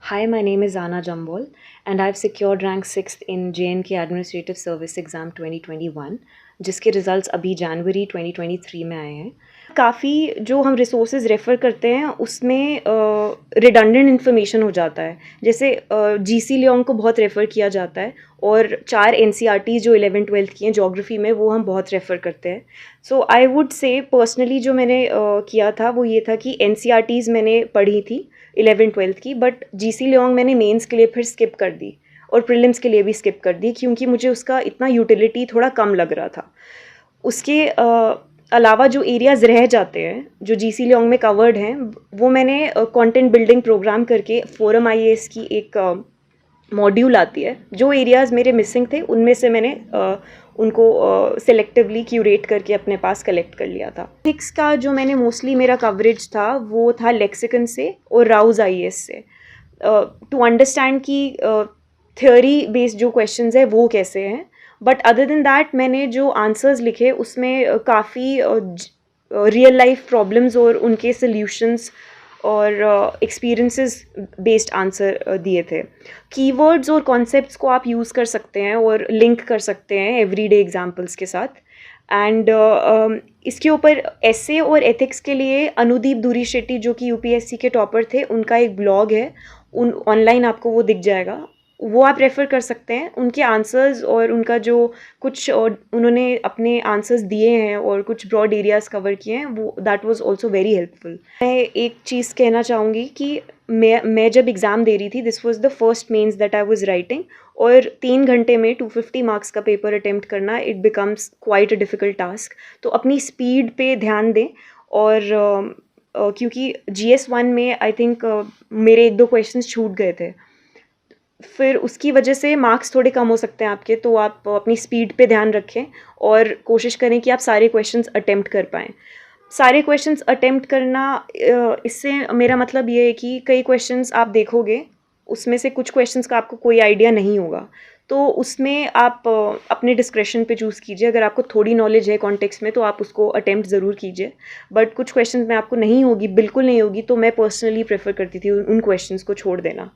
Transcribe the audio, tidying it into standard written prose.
Hi, my name is Anna Jambol, and I've secured rank 6th in JNK Administrative Service Exam 2021, जिसके results अभी जनवरी 2023 में आए हैं। काफ़ी जो हम रिसोर्सेज रेफ़र करते हैं उसमें रिडंडेंट इन्फॉर्मेशन हो जाता है। जैसे जीसी लियोंग को बहुत रेफ़र किया जाता है और 4 एनसीईआरटी जो 11th-12th की हैं ज्योग्राफी में, वो हम बहुत रेफ़र करते हैं। सो आई वुड से पर्सनली जो मैंने किया था वो ये था कि एनसीईआरटीज़ मैंने पढ़ी थी 11th-12th की, बट जीसी लियोंग मैंने मेंस के लिए फिर स्किप कर दी और प्रीलिम्स के लिए भी स्किप कर दी क्योंकि मुझे उसका इतना यूटिलिटी थोड़ा कम लग रहा था। उसके अलावा जो एरियाज़ रह जाते हैं जो जीसी लियोंग में कवर्ड हैं, वो मैंने कंटेंट बिल्डिंग प्रोग्राम करके फोरम आईएएस की एक मॉड्यूल आती है, जो एरियाज़ मेरे मिसिंग थे उनमें से मैंने उनको सेलेक्टिवली क्यूरेट करके अपने पास कलेक्ट कर लिया था। एथिक्स का जो मैंने मोस्टली मेरा कवरेज था वो था लेक्सिकन से और राउज आईएएस से, टू अंडरस्टैंड कि थ्योरी बेस्ड जो क्वेश्चंस है वो कैसे हैं। बट अदर देन दैट मैंने जो आंसर्स लिखे उसमें काफ़ी रियल लाइफ प्रॉब्लम्स और उनके सल्यूशंस और एक्सपीरियंसेस बेस्ड आंसर दिए थे। कीवर्ड्स और कॉन्सेप्ट्स को आप यूज़ कर सकते हैं और लिंक कर सकते हैं एवरीडे एग्जांपल्स के साथ। एंड इसके ऊपर एसे और एथिक्स के लिए अनुदीप धुरी शेट्टी जो कि यूपीएससी के टॉपर थे, उनका एक ब्लॉग है, उन ऑनलाइन आपको वो दिख जाएगा, वो आप रेफ़र कर सकते हैं। उनके आंसर्स और उनका जो कुछ उन्होंने अपने आंसर्स दिए हैं और कुछ ब्रॉड एरियाज़ कवर किए हैं, वो that was also very helpful. मैं एक चीज़ कहना चाहूँगी कि मैं जब एग्ज़ाम दे रही थी, this was the first mains that I was writing, और 3 घंटे में 250 मार्क्स का पेपर अटेम्प्ट करना, it becomes quite a difficult task. तो अपनी स्पीड पे ध्यान दें। और क्योंकि जीएस 1 में आई थिंक मेरे 1-2 क्वेश्चंस छूट गए थे, फिर उसकी वजह से मार्क्स थोड़े कम हो सकते हैं आपके। तो आप अपनी स्पीड पे ध्यान रखें और कोशिश करें कि आप सारे क्वेश्चंस अटेम्प्ट कर पाएँ। सारे क्वेश्चंस अटेम्प्ट करना, इससे मेरा मतलब ये है कि कई क्वेश्चंस आप देखोगे, उसमें से कुछ क्वेश्चंस का आपको कोई आइडिया नहीं होगा, तो उसमें आप अपने डिस्क्रेशन पे चूज़ कीजिए। अगर आपको थोड़ी नॉलेज है कॉन्टेक्स्ट में तो आप उसको अटेम्प्ट ज़रूर कीजिए, बट कुछ क्वेश्चंस में आपको नहीं होगी, बिल्कुल नहीं होगी, तो मैं पर्सनली प्रेफर करती थी उन क्वेश्चंस को छोड़ देना।